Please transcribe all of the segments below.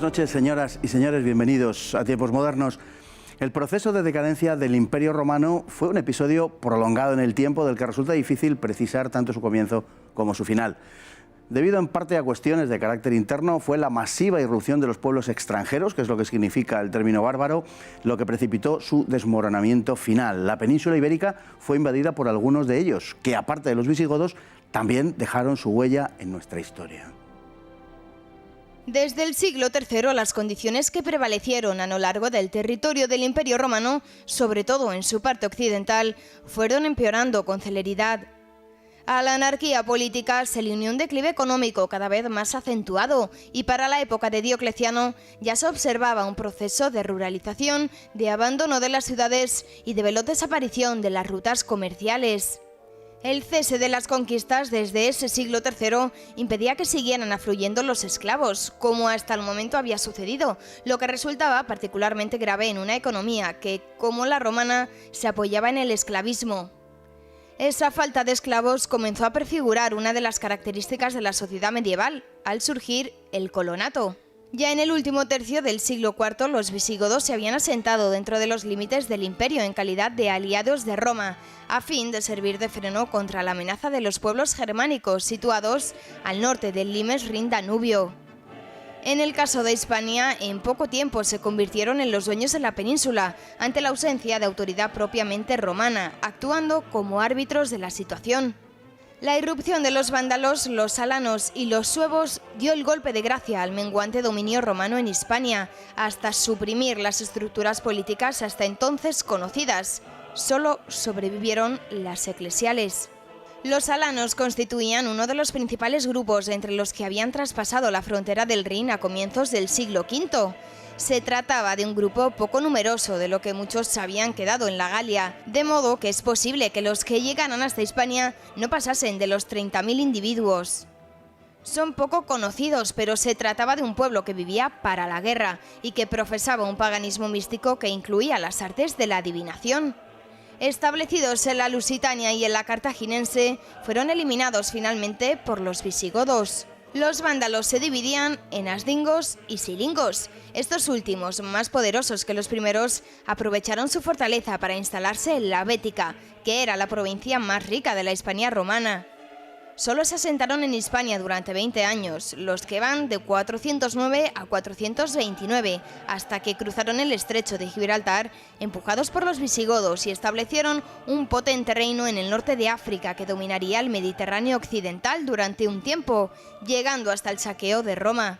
noches, señoras y señores, bienvenidos a Tiempos Modernos. El proceso de decadencia del Imperio Romano fue un episodio prolongado en el tiempo del que resulta difícil precisar tanto su comienzo como su final. Debido en parte a cuestiones de carácter interno, fue la masiva irrupción de los pueblos extranjeros, que es lo que significa el término bárbaro, lo que precipitó su desmoronamiento final. La península ibérica fue invadida por algunos de ellos, que aparte de los visigodos, también dejaron su huella en nuestra historia. Desde el siglo III, las condiciones que prevalecieron a lo largo del territorio del Imperio Romano, sobre todo en su parte occidental, fueron empeorando con celeridad. A la anarquía política se le unió un declive económico cada vez más acentuado y para la época de Diocleciano ya se observaba un proceso de ruralización, de abandono de las ciudades y de veloz desaparición de las rutas comerciales. El cese de las conquistas desde ese siglo III impedía que siguieran afluyendo los esclavos, como hasta el momento había sucedido, lo que resultaba particularmente grave en una economía que, como la romana, se apoyaba en el esclavismo. Esa falta de esclavos comenzó a prefigurar una de las características de la sociedad medieval, al surgir el colonato. Ya en el último tercio del siglo IV, los visigodos se habían asentado dentro de los límites del imperio en calidad de aliados de Roma, a fin de servir de freno contra la amenaza de los pueblos germánicos situados al norte del limes Rin-Danubio. En el caso de Hispania, en poco tiempo se convirtieron en los dueños de la península, ante la ausencia de autoridad propiamente romana, actuando como árbitros de la situación. La irrupción de los vándalos, los alanos y los suevos dio el golpe de gracia al menguante dominio romano en Hispania, hasta suprimir las estructuras políticas hasta entonces conocidas. Solo sobrevivieron las eclesiales. Los alanos constituían uno de los principales grupos entre los que habían traspasado la frontera del Rin a comienzos del siglo V. Se trataba de un grupo poco numeroso, de lo que muchos habían quedado en la Galia, de modo que es posible que los que llegaran hasta Hispania no pasasen de los 30.000 individuos. Son poco conocidos, pero se trataba de un pueblo que vivía para la guerra y que profesaba un paganismo místico que incluía las artes de la adivinación. Establecidos en la Lusitania y en la Cartaginense, fueron eliminados finalmente por los visigodos. Los vándalos se dividían en asdingos y silingos. Estos últimos, más poderosos que los primeros, aprovecharon su fortaleza para instalarse en la Bética, que era la provincia más rica de la Hispania romana. Solo se asentaron en Hispania durante 20 años, los que van de 409 a 429, hasta que cruzaron el estrecho de Gibraltar, empujados por los visigodos, y establecieron un potente reino en el norte de África que dominaría el Mediterráneo occidental durante un tiempo, llegando hasta el saqueo de Roma.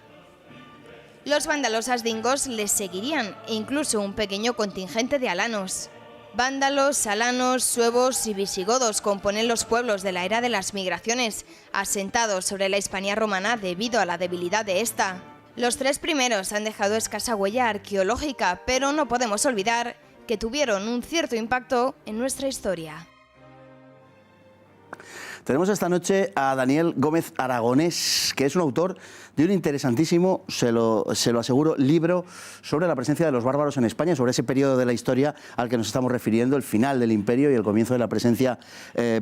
Los vándalos asdingos les seguirían, e incluso un pequeño contingente de alanos. Vándalos, alanos, suevos y visigodos componen los pueblos de la era de las migraciones, asentados sobre la Hispania romana debido a la debilidad de esta. Los tres primeros han dejado escasa huella arqueológica, pero no podemos olvidar que tuvieron un cierto impacto en nuestra historia. Tenemos esta noche a Daniel Gómez Aragonés, que es un autor de un interesantísimo, se lo aseguro, libro sobre la presencia de los bárbaros en España, sobre ese periodo de la historia al que nos estamos refiriendo, el final del imperio y el comienzo de la presencia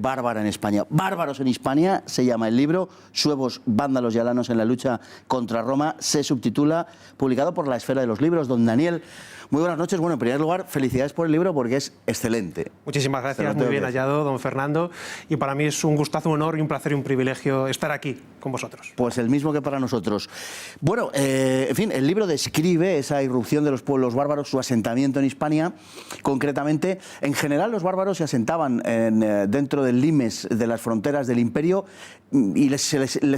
bárbara en España. Bárbaros en Hispania se llama el libro, suevos, vándalos y alanos en la lucha contra Roma, se subtitula, publicado por La Esfera de los Libros. Don Daniel, muy buenas noches. Bueno, en primer lugar, felicidades por el libro porque es excelente. Muchísimas gracias, muy bien hallado, don Fernando. Y para mí es un gustazo, un honor y un placer y un privilegio estar aquí con vosotros. Pues el mismo que para nosotros. Bueno, en fin, el libro describe esa irrupción de los pueblos bárbaros, su asentamiento en Hispania. Concretamente, en general los bárbaros se asentaban dentro del limes de las fronteras del imperio y les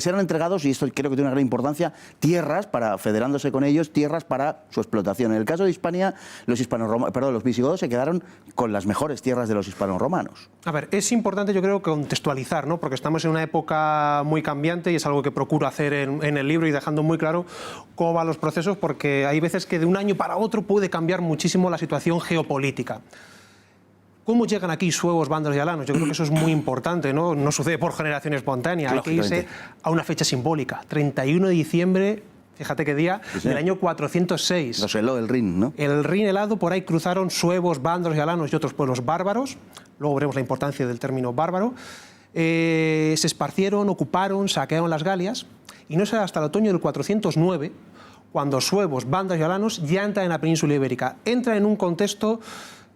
eran entregados, y esto creo que tiene una gran importancia, tierras, federándose con ellos, tierras para su explotación. En el caso de Hispania, los visigodos se quedaron con las mejores tierras de los hispanorromanos. A ver, es importante, yo creo, contextualizar, ¿no? Porque estamos en una época muy cambiante y es algo que procuro hacer en el libro y dejando muy claro cómo van los procesos, porque hay veces que de un año para otro puede cambiar muchísimo la situación geopolítica. ¿Cómo llegan aquí suevos, vándalos y alanos? Yo creo que eso es muy importante, ¿no? No sucede por generación espontánea, hay que irse a una fecha simbólica, 31 de diciembre, fíjate qué día, del año 406. Los heló el Rin, ¿no? El Rin helado, por ahí cruzaron suevos, vándalos y alanos y otros pueblos bárbaros, luego veremos la importancia del término bárbaro, se esparcieron, ocuparon, saquearon las Galias, y no será hasta el otoño del 409 cuando suevos, vándalos y alanos ya entran en la península ibérica. Entran en un contexto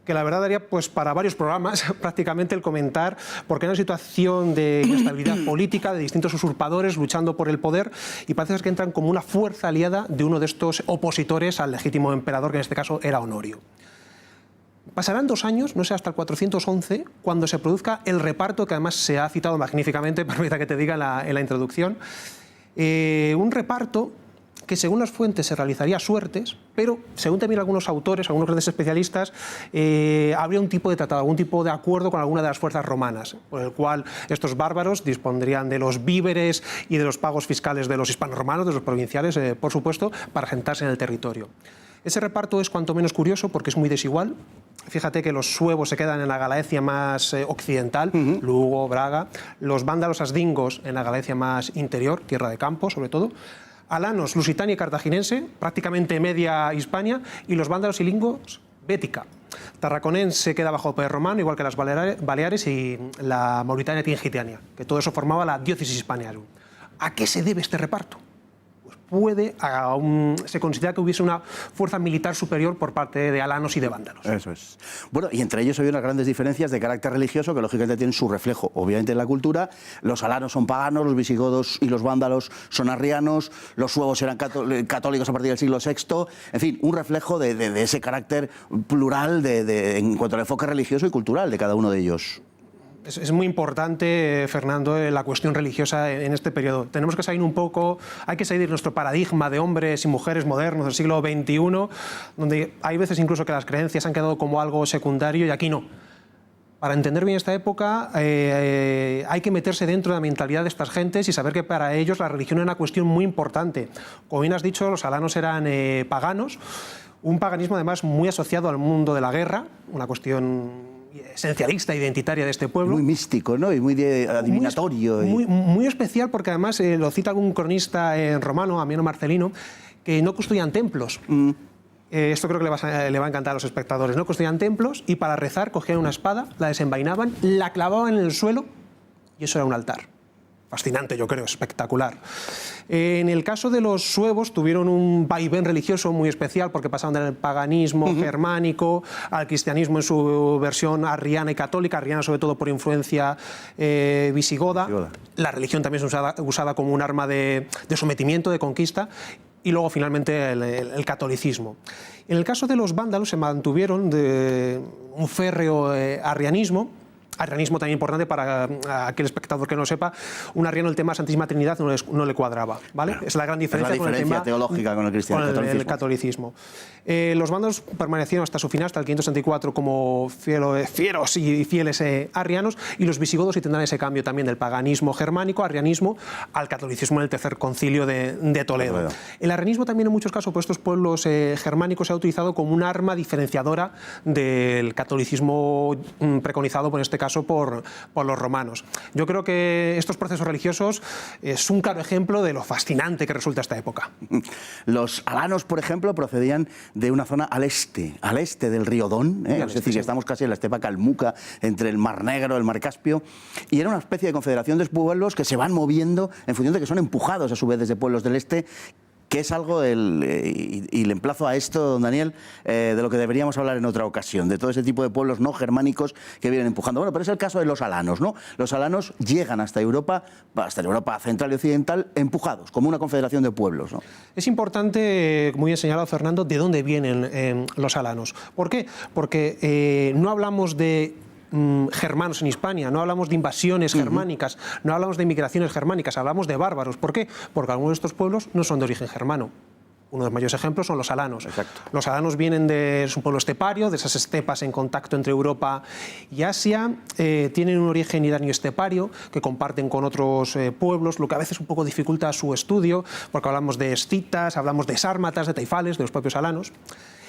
que la verdad daría pues para varios programas prácticamente el comentar, porque hay una situación de inestabilidad política, de distintos usurpadores luchando por el poder, y parece que entran como una fuerza aliada de uno de estos opositores al legítimo emperador, que en este caso era Honorio. Pasarán 2 años, no sé, hasta el 411, cuando se produzca el reparto, que además se ha citado magníficamente, permita que te diga en la introducción, un reparto que según las fuentes se realizaría a suertes, pero según también algunos autores, algunos grandes especialistas, habría un tipo de tratado, algún tipo de acuerdo con alguna de las fuerzas romanas, por el cual estos bárbaros dispondrían de los víveres y de los pagos fiscales de los hispanorromanos, de los provinciales, por supuesto, para asentarse en el territorio. Ese reparto es cuanto menos curioso porque es muy desigual. Fíjate que los suevos se quedan en la Galaecia más occidental, Lugo, Braga, los vándalos asdingos en la Galaecia más interior, tierra de campo sobre todo, alanos, lusitania y cartaginense, prácticamente media Hispania, y los vándalos y lingos, Bética. Tarraconense queda bajo poder romano, igual que las Baleares y la Mauritania Tingitania, que todo eso formaba la diócesis hispaniarum. ¿A qué se debe este reparto? Se considera que hubiese una fuerza militar superior por parte de alanos y de vándalos. Eso es. Bueno, y entre ellos había unas grandes diferencias de carácter religioso que lógicamente tienen su reflejo, obviamente, en la cultura. Los alanos son paganos, los visigodos y los vándalos son arrianos, los suevos eran católicos a partir del siglo VI. En fin, un reflejo de ese carácter plural en cuanto al enfoque religioso y cultural de cada uno de ellos. Es muy importante, Fernando, la cuestión religiosa en este periodo. Tenemos que salir un poco, hay que salir de nuestro paradigma de hombres y mujeres modernos del siglo XXI, donde hay veces incluso que las creencias han quedado como algo secundario y aquí no. Para entender bien esta época hay que meterse dentro de la mentalidad de estas gentes y saber que para ellos la religión era una cuestión muy importante. Como bien has dicho, los alanos eran paganos, un paganismo además muy asociado al mundo de la guerra, una cuestión esencialista, identitaria de este pueblo. Muy místico, ¿no? Y muy adivinatorio. Muy especial porque además lo cita algún cronista romano, Ammiano Marcelino, que no custodian templos. Esto creo que le va a encantar a los espectadores. No custodian templos y para rezar cogían una espada, la desenvainaban, la clavaban en el suelo y eso era un altar. Fascinante, yo creo, espectacular. En el caso de los suevos tuvieron un vaivén religioso muy especial porque pasaron del paganismo germánico al cristianismo en su versión arriana y católica, arriana sobre todo por influencia visigoda. La religión también es usada como un arma de sometimiento, de conquista, y luego finalmente el catolicismo. En el caso de los vándalos se mantuvieron de un férreo arrianismo también importante para aquel espectador que no lo sepa. Un arriano el tema de Santísima Trinidad no le cuadraba, ¿vale? Es la gran diferencia, con el tema teológica con el catolicismo. Los vándalos permanecieron hasta su final, hasta el 564, como fieros y fieles arrianos, y los visigodos sí tendrán ese cambio también del paganismo germánico, arrianismo, al catolicismo en el tercer concilio de Toledo. El arrianismo también en muchos casos por estos pueblos germánicos se ha utilizado como un arma diferenciadora del catolicismo preconizado, en este caso, por los romanos. Yo creo que estos procesos religiosos es un claro ejemplo de lo fascinante que resulta esta época. Los alanos, por ejemplo, procedían de una zona al este del río Don, es decir, que estamos casi en la estepa calmuca, entre el Mar Negro, el Mar Caspio, y era una especie de confederación de pueblos que se van moviendo en función de que son empujados a su vez desde pueblos del este, que es algo, y le emplazo a esto, don Daniel, de lo que deberíamos hablar en otra ocasión, de todo ese tipo de pueblos no germánicos que vienen empujando. Bueno, pero es el caso de los alanos, ¿no? Los alanos llegan hasta Europa central y occidental, empujados, como una confederación de pueblos, ¿no? Es importante, muy bien señalado, Fernando, de dónde vienen los alanos. ¿Por qué? Porque no hablamos de germanos en Hispania, no hablamos de invasiones germánicas, no hablamos de inmigraciones germánicas, hablamos de bárbaros. ¿Por qué? Porque algunos de estos pueblos no son de origen germano. Uno de los mayores ejemplos son los alanos. Exacto. Los alanos vienen de un pueblo estepario, de esas estepas en contacto entre Europa y Asia. Tienen un origen iranio estepario que comparten con otros pueblos, lo que a veces un poco dificulta su estudio, porque hablamos de escitas, hablamos de sármatas, de taifales, de los propios alanos.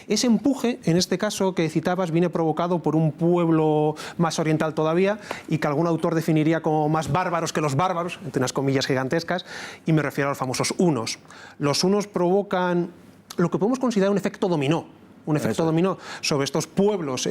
Ese empuje, en este caso que citabas, viene provocado por un pueblo más oriental todavía y que algún autor definiría como más bárbaros que los bárbaros, entre unas comillas gigantescas, y me refiero a los famosos hunos. Los hunos provocan lo que podemos considerar un efecto dominó. dominó sobre estos pueblos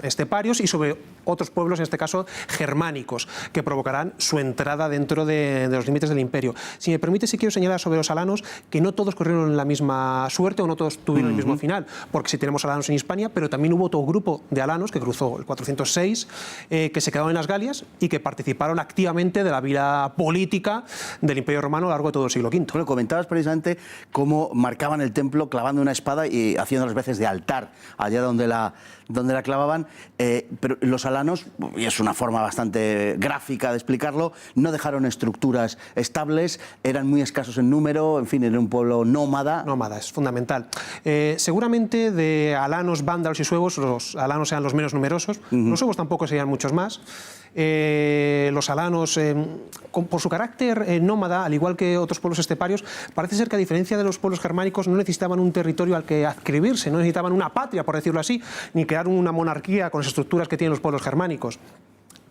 esteparios y sobre otros pueblos, en este caso germánicos, que provocarán su entrada dentro de los límites del imperio. Si me permite, sí quiero señalar sobre los alanos que no todos corrieron la misma suerte o no todos tuvieron el mismo final, porque sí tenemos alanos en Hispania, pero también hubo otro grupo de alanos que cruzó el 406, que se quedaron en las Galias y que participaron activamente de la vida política del Imperio Romano a lo largo de todo el siglo V. Bueno, comentabas precisamente cómo marcaban el templo clavando una espada y haciendo las veces de altar allá donde la clavaban, pero los alanos, y es una forma bastante gráfica de explicarlo, no dejaron estructuras estables, eran muy escasos en número, en fin, era un pueblo nómada. Nómada, es fundamental. Seguramente de alanos, vándalos y suevos, los alanos sean los menos numerosos, los suevos tampoco serían muchos más. Los alanos, por su carácter nómada, al igual que otros pueblos esteparios, parece ser que a diferencia de los pueblos germánicos no necesitaban un territorio al que adscribirse, no necesitaban una patria, por decirlo así, ni crear una monarquía con las estructuras que tienen los pueblos germánicos.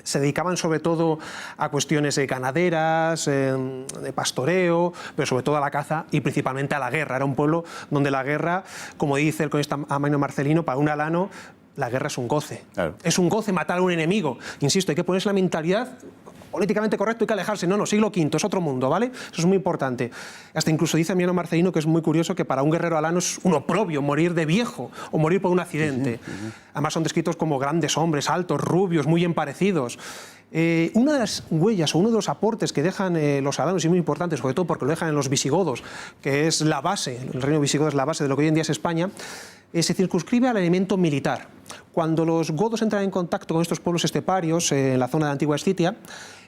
Se dedicaban sobre todo a cuestiones ganaderas, de pastoreo, pero sobre todo a la caza y principalmente a la guerra. Era un pueblo donde la guerra, como dice el cronista Amaino Marcelino, para un alano la guerra es un goce. Claro. Es un goce matar a un enemigo. Insisto, hay que ponerse la mentalidad políticamente correcto, hay que alejarse. No, siglo V, es otro mundo, ¿vale? Eso es muy importante. Hasta incluso dice Amaino Marcelino que es muy curioso que para un guerrero alano es un oprobio morir de viejo o morir por un accidente. Además son descritos como grandes hombres, altos, rubios, muy emparecidos. Una de las huellas o uno de los aportes que dejan los alanos, y muy importante, sobre todo porque lo dejan en los visigodos, que es la base, el reino visigodo es la base de lo que hoy en día es España, se circunscribe al elemento militar. Cuando los godos entran en contacto con estos pueblos esteparios en la zona de la antigua Escitia,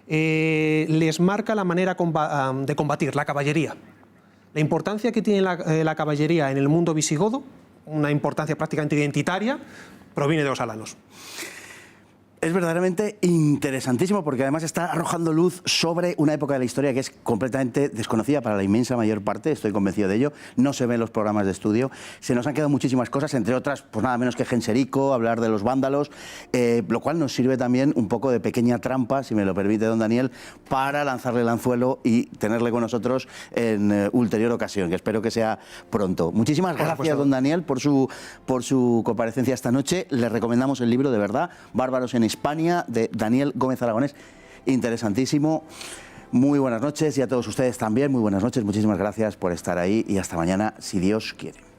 les marca la manera de combatir, la caballería. La importancia que tiene la caballería en el mundo visigodo, una importancia prácticamente identitaria, proviene de los alanos. Es verdaderamente interesantísimo porque además está arrojando luz sobre una época de la historia que es completamente desconocida para la inmensa mayor parte, estoy convencido de ello, no se ven en los programas de estudio, se nos han quedado muchísimas cosas, entre otras, pues nada menos que Genserico, hablar de los vándalos, lo cual nos sirve también un poco de pequeña trampa, si me lo permite don Daniel, para lanzarle el anzuelo y tenerle con nosotros en ulterior ocasión, que espero que sea pronto. Muchísimas gracias, don Daniel, por su comparecencia esta noche. Le recomendamos el libro, de verdad, Bárbaros en Hispania, de Daniel Gómez Aragonés, interesantísimo. Muy buenas noches y a todos ustedes también, muy buenas noches, muchísimas gracias por estar ahí y hasta mañana, si Dios quiere.